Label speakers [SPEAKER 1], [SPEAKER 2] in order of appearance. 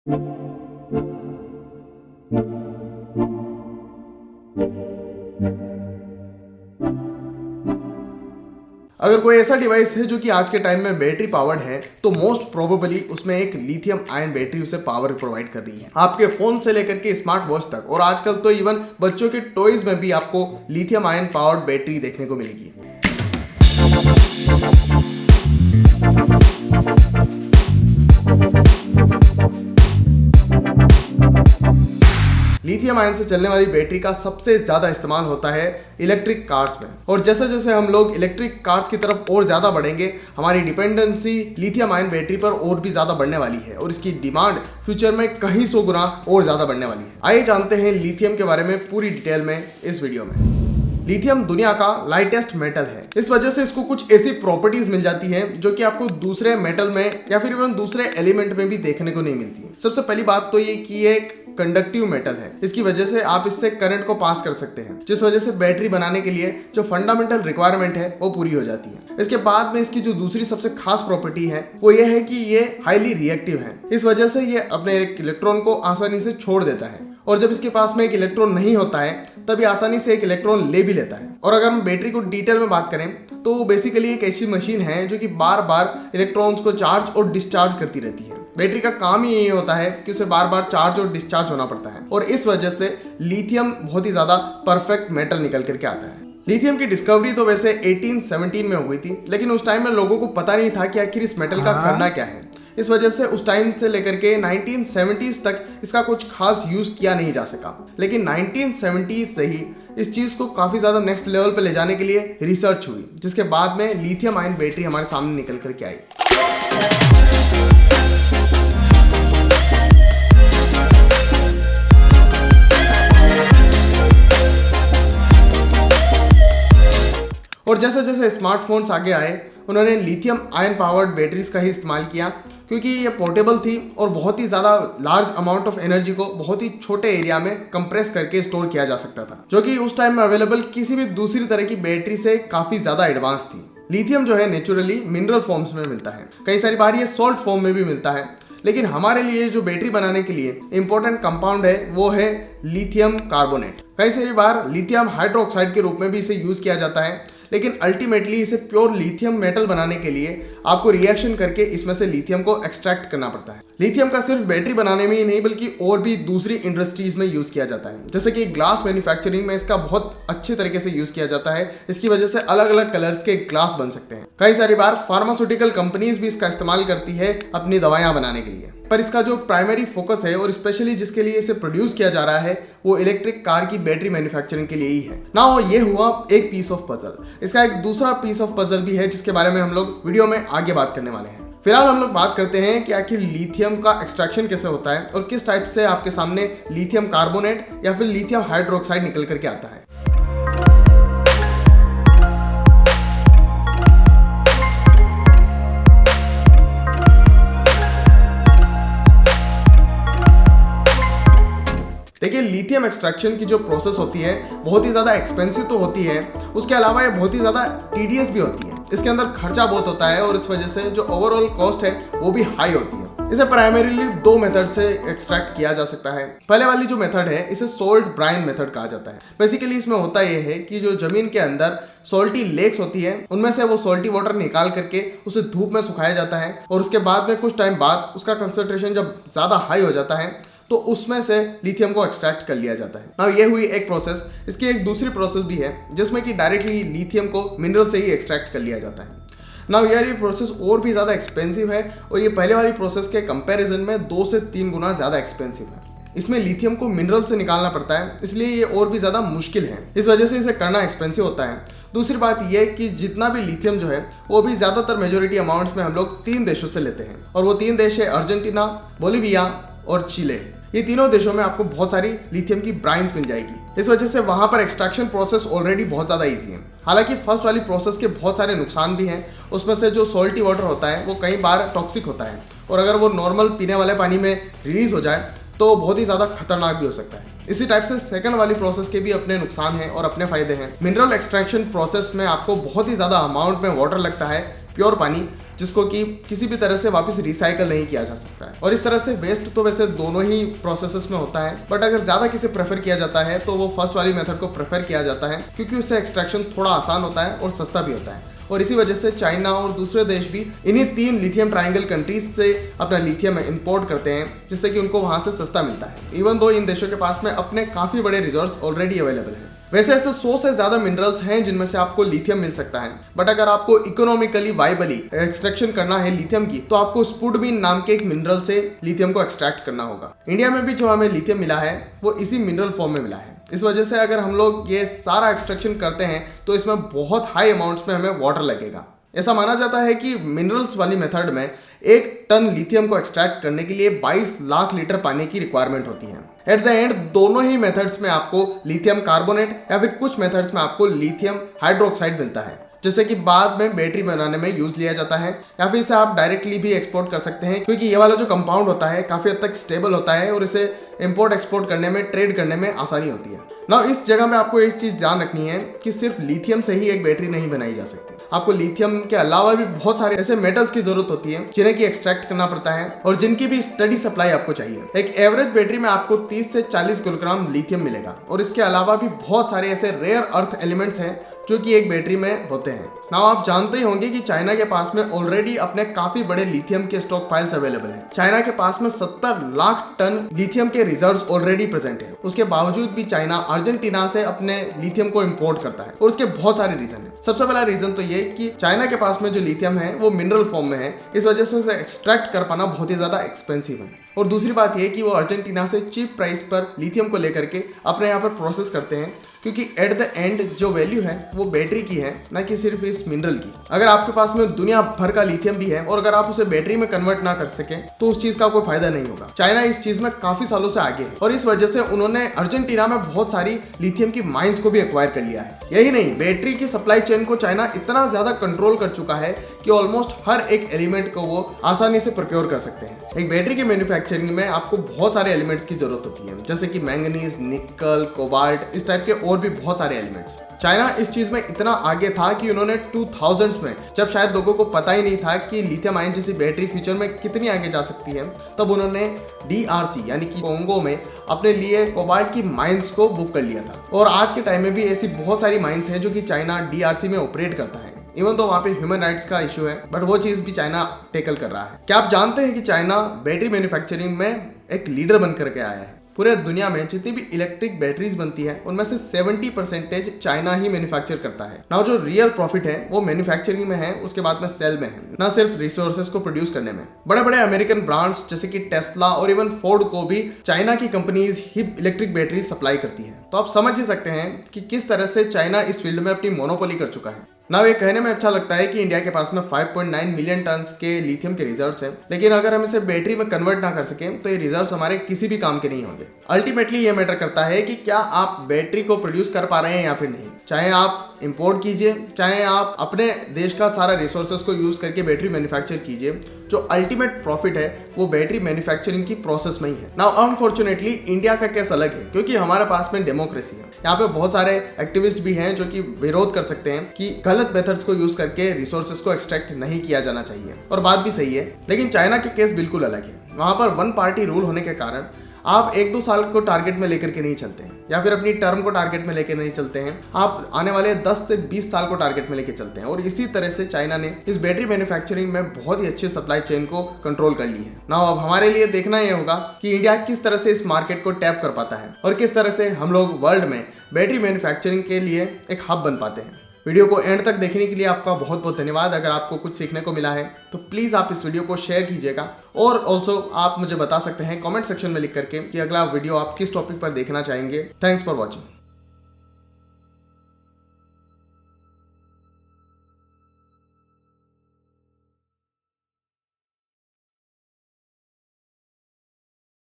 [SPEAKER 1] अगर कोई ऐसा डिवाइस है जो कि आज के टाइम में बैटरी पावर्ड है तो मोस्ट प्रोबेबली उसमें एक लिथियम आयन बैटरी उसे पावर प्रोवाइड कर रही है। आपके फोन से लेकर के स्मार्ट वॉच तक और आजकल तो इवन बच्चों के टॉयज में भी आपको लिथियम आयन पावर्ड बैटरी देखने को मिलेगी। लिथियम आयन से चलने वाली बैटरी का सबसे ज्यादा इस्तेमाल होता है इलेक्ट्रिक कार्स में, और जैसे जैसे हम लोग इलेक्ट्रिक कार्स की तरफ और ज्यादा बढ़ेंगे हमारी डिपेंडेंसी लिथियम आयन बैटरी पर और भी ज्यादा बढ़ने वाली है और इसकी डिमांड फ्यूचर में कहीं 100 गुना और ज्यादा बढ़ने वाली है। आइए जानते हैं लिथियम के बारे में पूरी डिटेल में इस वीडियो में। लिथियम दुनिया का लाइटेस्ट मेटल है, इस वजह से इसको कुछ ऐसी प्रॉपर्टीज मिल जाती है जो कि आपको दूसरे मेटल में या फिर इवन दूसरे एलिमेंट में भी देखने को नहीं मिलती। सबसे पहली बात तो ये कि ये एक कंडक्टिव मेटल है, इसकी वजह से आप इससे करंट को पास कर सकते हैं, जिस वजह से बैटरी बनाने के लिए जो फंडामेंटल रिक्वायरमेंट है वो पूरी हो जाती है। इसके बाद में इसकी जो दूसरी सबसे खास प्रॉपर्टी है वो ये है कि ये हाईली रिएक्टिव है, इस वजह से ये अपने एक इलेक्ट्रॉन को आसानी से छोड़ देता है, और जब इसके पास में एक इलेक्ट्रॉन नहीं होता है तभी आसानी से एक इलेक्ट्रॉन ले भी लेता है। और अगर हम बैटरी को डिटेल में बात करें तो वो बेसिकली एक ऐसी मशीन है जो कि बार बार इलेक्ट्रॉन्स को चार्ज और डिस्चार्ज करती रहती है। बैटरी का काम ही यही होता है कि उसे बार बार चार्ज और डिस्चार्ज होना पड़ता है, और इस वजह से लिथियम बहुत ही ज्यादा परफेक्ट मेटल निकल करके आता है। लिथियम की डिस्कवरी तो वैसे 1817 में हो गई थी, लेकिन उस टाइम में लोगों को पता नहीं था कि आखिर इस मेटल का करना क्या है। इस वजह से उस टाइम से लेकर के 1970s तक इसका कुछ खास यूज किया नहीं जा सका, लेकिन 1970s से ही इस चीज को काफी ज्यादा नेक्स्ट लेवल पे ले जाने के लिए रिसर्च हुई, जिसके बाद में लिथियम आयन बैटरी हमारे सामने निकल करके आई। और जैसे जैसे स्मार्टफोन्स आगे आए उन्होंने लिथियम आयन पावर्ड बैटरीज का ही इस्तेमाल किया, क्योंकि ये पोर्टेबल थी और बहुत ही ज़्यादा लार्ज अमाउंट ऑफ एनर्जी को बहुत ही छोटे एरिया में कंप्रेस करके स्टोर किया जा सकता था, जो कि उस टाइम में अवेलेबल किसी भी दूसरी तरह की बैटरी से काफ़ी ज़्यादा एडवांस थी। लिथियम जो है नेचुरली मिनरल फॉर्म्स में मिलता है, कई सारी बार ये सॉल्ट फॉर्म में भी मिलता है, लेकिन हमारे लिए जो बैटरी बनाने के लिए इंपॉर्टेंट कंपाउंड है वो है लिथियम कार्बोनेट। कई सारी बार लिथियम हाइड्रोक्साइड के रूप में भी इसे यूज किया जाता है, लेकिन अल्टीमेटली इसे प्योर लिथियम मेटल बनाने के लिए आपको रिएक्शन करके इसमें से लिथियम को एक्सट्रैक्ट करना पड़ता है। लिथियम का सिर्फ बैटरी बनाने में ही नहीं बल्कि और भी दूसरी इंडस्ट्रीज में यूज किया जाता है, जैसे कि ग्लास मैन्युफैक्चरिंग में इसका बहुत अच्छे तरीके से यूज किया जाता है। इसकी वजह से अलग अलग कलर्स के ग्लास बन सकते हैं। कई सारी बार फार्मास्यूटिकल कंपनीज भी इसका इस्तेमाल करती है अपनी दवाइयां बनाने के लिए, पर इसका जो प्राइमरी फोकस है और स्पेशली जिसके लिए इसे प्रोड्यूस किया जा रहा है वो इलेक्ट्रिक कार की बैटरी मैन्युफैक्चरिंग के लिए ही है ना। ये हुआ एक पीस ऑफ पजल। इसका एक दूसरा पीस ऑफ पजल भी है जिसके बारे में हम लोग वीडियो में आगे बात करने वाले हैं। फिलहाल हम लोग बात करते हैं कि आखिर लिथियम का एक्सट्रैक्शन कैसे होता है और किस टाइप से आपके सामने लिथियम कार्बोनेट या फिर लिथियम हाइड्रोक्साइड निकल करके आता है। देखिए, लिथियम एक्सट्रैक्शन की जो प्रोसेस होती है बहुत ही ज़्यादा एक्सपेंसिव तो होती है, उसके अलावा ये बहुत ही ज़्यादा टीडियस भी होती है। इसके अंदर खर्चा बहुत होता है और इस वजह से जो ओवरऑल कॉस्ट है वो भी हाई होती है। इसे प्राइमरीली 2 मेथड से एक्सट्रैक्ट किया जा सकता है। पहले वाली जो मेथड है इसे सोल्ट ब्राइन मेथड कहा जाता है। बेसिकली इसमें होता यह है कि जो जमीन के अंदर सॉल्टी लेक्स होती है उनमें से वो सॉल्टी वाटर निकाल करके उसे धूप में सुखाया जाता है, और उसके बाद में कुछ टाइम बाद उसका कंसंट्रेशन जब ज़्यादा हाई हो जाता है तो उसमें से लिथियम को एक्सट्रैक्ट कर लिया जाता है। ना ये हुई एक प्रोसेस। इसकी एक दूसरी प्रोसेस भी है जिसमें कि डायरेक्टली लिथियम को मिनरल से ही एक्सट्रैक्ट कर लिया जाता है। ना ये प्रोसेस और भी ज़्यादा एक्सपेंसिव है और ये पहले वाली प्रोसेस के कंपैरिजन में 2 से 3 गुना ज़्यादा एक्सपेंसिव है। इसमें लिथियम को मिनरल से निकालना पड़ता है, इसलिए ये और भी ज़्यादा मुश्किल है। इस वजह से इसे करना एक्सपेंसिव होता है। दूसरी बात यह कि जितना भी लिथियम जो है वो भी ज़्यादातर मेजोरिटी अमाउंट्स में हम लोग 3 देशों से लेते हैं, और वो 3 देश है अर्जेंटीना, बोलिविया और चिले। ये तीनों देशों में आपको बहुत सारी लिथियम की ब्राइन्स मिल जाएगी। इस वजह से वहां पर एक्सट्रैक्शन प्रोसेस ऑलरेडी बहुत ज़्यादा इजी है। हालांकि फर्स्ट वाली प्रोसेस के बहुत सारे नुकसान भी हैं। उसमें से जो सॉल्टी वाटर होता है वो कई बार टॉक्सिक होता है, और अगर वो नॉर्मल पीने वाले पानी में रिलीज हो जाए तो बहुत ही ज़्यादा खतरनाक भी हो सकता है। इसी टाइप से सेकंड वाली प्रोसेस के भी अपने नुकसान हैं और अपने फायदे हैं। मिनरल एक्सट्रैक्शन प्रोसेस में आपको बहुत ही ज़्यादा अमाउंट में वाटर लगता है, प्योर पानी, जिसको कि किसी भी तरह से वापस रिसाइकल नहीं किया जा सकता है। और इस तरह से वेस्ट तो वैसे दोनों ही प्रोसेसेस में होता है, बट अगर ज्यादा किसे प्रेफर किया जाता है तो वो फर्स्ट वाली मेथड को प्रेफर किया जाता है, क्योंकि उससे एक्सट्रैक्शन थोड़ा आसान होता है और सस्ता भी होता है। और इसी वजह से चाइना और दूसरे देश भी इन्हीं 3 लिथियम ट्रायंगल कंट्रीज से अपना लिथियम इंपोर्ट करते हैं, जिससे कि उनको वहां से सस्ता मिलता है, इवन दो इन देशों के पास में अपने काफी बड़े रिजर्व्स ऑलरेडी अवेलेबल हैं। वैसे ऐसे 100 से ज्यादा मिनरल्स हैं जिनमें से आपको लिथियम मिल सकता है, बट अगर आपको इकोनॉमिकली वाइबली एक्सट्रैक्शन करना है लिथियम की, तो आपको स्पुडबिन नाम के एक मिनरल से लिथियम को एक्सट्रैक्ट करना होगा। इंडिया में भी जो हमें लिथियम मिला है वो इसी मिनरल फॉर्म में मिला है। इस वजह से अगर हम लोग ये सारा एक्सट्रैक्शन करते हैं तो इसमें बहुत हाई अमाउंट्स में हमें वाटर लगेगा। ऐसा माना जाता है कि मिनरल्स वाली मेथड में 1 टन लिथियम को एक्सट्रैक्ट करने के लिए 22 लाख लीटर पानी की रिक्वायरमेंट होती है। एट द एंड दोनों ही मेथड्स में आपको लिथियम कार्बोनेट या फिर कुछ मेथड्स में आपको लिथियम हाइड्रोक्साइड मिलता है, जैसे कि बाद में बैटरी बनाने में यूज लिया जाता है, या फिर इसे आप डायरेक्टली भी एक्सपोर्ट कर सकते हैं, क्योंकि ये वाला जो कंपाउंड होता है काफी हद तक स्टेबल होता है और इसे इंपोर्ट एक्सपोर्ट करने में, ट्रेड करने में आसानी होती है। ना इस जगह में आपको एक चीज ध्यान रखनी है कि सिर्फ लिथियम से ही एक बैटरी नहीं बनाई जा सकती। आपको लिथियम के अलावा भी बहुत सारे ऐसे मेटल्स की जरूरत होती है जिन्हें की एक्सट्रैक्ट करना पड़ता है और जिनकी भी स्टडी सप्लाई आपको चाहिए। एक एवरेज बैटरी में आपको 30 से 40 किलोग्राम लिथियम मिलेगा, और इसके अलावा भी बहुत सारे ऐसे रेयर अर्थ एलिमेंट्स हैं जो कि एक बैटरी में होते हैं। नाउ आप जानते ही होंगे कि चाइना के पास में ऑलरेडी अपने काफी बड़े लिथियम के स्टॉक फाइल्स अवेलेबल हैं। चाइना के पास में 70 लाख टन लिथियम के रिजर्व्स ऑलरेडी प्रेजेंट है। उसके बावजूद भी चाइना अर्जेंटीना से अपने लिथियम को इंपोर्ट करता है, और उसके बहुत सारे रीजन है। सबसे पहला रीजन तो ये कि चाइना के पास में जो लिथियम है वो मिनरल फॉर्म में है, इस वजह से उसे एक्सट्रैक्ट कर पाना बहुत ही ज्यादा एक्सपेंसिव है। और दूसरी बात ये कि वो अर्जेंटीना से चीप प्राइस पर लिथियम को लेकर के अपने यहाँ पर प्रोसेस करते हैं, क्योंकि एट द एंड जो वैल्यू है वो बैटरी की है, ना कि सिर्फ इस मिनरल की। अगर आपके पास में दुनिया भर का लिथियम भी है और अगर आप उसे बैटरी में कन्वर्ट ना कर सके तो उस चीज का कोई फायदा नहीं होगा। चाइना इस चीज में काफी सालों से आगे है, और इस वजह से उन्होंने अर्जेंटीना में बहुत सारी लिथियम की माइंस को भी एक्वायर कर लिया है। यही नहीं, बैटरी की सप्लाई चेन को चाइना इतना ज्यादा कंट्रोल कर चुका है कि ऑलमोस्ट हर एक एलिमेंट को वो आसानी से प्रोक्योर कर सकते हैं। एक बैटरी के मैन्युफैक्चरिंग में आपको बहुत सारे एलिमेंट्स की जरूरत होती है, जैसे कि मैंगनीज, निकल, कोबाल्ट, इस टाइप के और भी बहुत सारे एलिमेंट्स। चाइना इस चीज में इतना आगे था कि उन्होंने 2000s में, जब शायद लोगों को पता ही नहीं था कि लिथियम आयन जैसी बैटरी फ्यूचर में कितनी आगे जा सकती है, तब उन्होंने DRC यानी कि कोंगो में अपने लिए कोबाल्ट की माइंस को बुक कर लिया था। और आज के टाइम में भी ऐसी बहुत सारी माइंस हैं जो कि चाइना DRC में ऑपरेट करता है। इवन तो वहाँ पे ह्यूमन राइट्स का इशू है, बट वो चीज भी चाइना टेकल कर रहा है। क्या आप जानते हैं कि चाइना बैटरी मैन्युफैक्चरिंग में एक लीडर बन करके आया है? पूरे दुनिया में जितनी भी इलेक्ट्रिक बैटरीज बनती है उनमें से 70% चाइना ही मैन्युफैक्चर करता है। ना जो रियल प्रॉफिट है वो मैन्युफैक्चरिंग में है, उसके बाद में सेल में है, ना सिर्फ रिसोर्सेज को प्रोड्यूस करने में। बड़े बड़े अमेरिकन ब्रांड्स जैसे कि टेस्ला और इवन फोर्ड को भी चाइना की कंपनीज ही इलेक्ट्रिक बैटरीज सप्लाई करती है। तो आप समझ ही सकते हैं कि किस तरह से चाइना इस फील्ड में अपनी मोनोपोली कर चुका है। ना ये कहने में अच्छा लगता है कि इंडिया के पास में 5.9 मिलियन टन्स के लिथियम के रिजर्व्स हैं, लेकिन अगर हम इसे बैटरी में कन्वर्ट ना कर सकें तो ये रिजर्व्स हमारे किसी भी काम के नहीं होंगे। अल्टीमेटली ये मैटर करता है कि क्या आप बैटरी को प्रोड्यूस कर पा रहे हैं या फिर नहीं। चाहे आप इंपोर्ट कीजिए, चाहे आप अपने देश का सारा रिसोर्सेज को यूज करके बैटरी मैन्युफैक्चर कीजिए, जो अल्टीमेट प्रॉफिट है वो बैटरी मैन्युफैक्चरिंग की प्रोसेस में ही है। नाउ अनफॉर्चुनेटली इंडिया का केस अलग है, क्योंकि हमारे पास में डेमोक्रेसी है। यहाँ पे बहुत सारे एक्टिविस्ट भी हैं जो कि विरोध कर सकते हैं कि गलत मेथड्स को यूज करके रिसोर्सेज को एक्सट्रैक्ट नहीं किया जाना चाहिए, और बात भी सही है। लेकिन चाइना के केस बिल्कुल अलग है। वहां पर 1 पार्टी रूल होने के कारण आप 1-2 साल को टारगेट में लेकर के नहीं चलते हैं, या फिर अपनी टर्म को टारगेट में लेकर नहीं चलते हैं। आप आने वाले 10 से 20 साल को टारगेट में लेकर चलते हैं, और इसी तरह से चाइना ने इस बैटरी मैन्युफैक्चरिंग में बहुत ही अच्छी सप्लाई चेन को कंट्रोल कर ली है। नाउ अब हमारे लिए देखना यह होगा कि इंडिया किस तरह से इस मार्केट को टैप कर पाता है, और किस तरह से हम लोग वर्ल्ड में बैटरी मैन्युफैक्चरिंग के लिए एक हब बन पाते हैं। वीडियो को एंड तक देखने के लिए आपका बहुत बहुत धन्यवाद। अगर आपको कुछ सीखने को मिला है तो प्लीज़ आप इस वीडियो को शेयर कीजिएगा, और ऑल्सो आप मुझे बता सकते हैं कमेंट सेक्शन में लिख करके कि अगला वीडियो आप किस टॉपिक पर देखना चाहेंगे। Thanks for watching.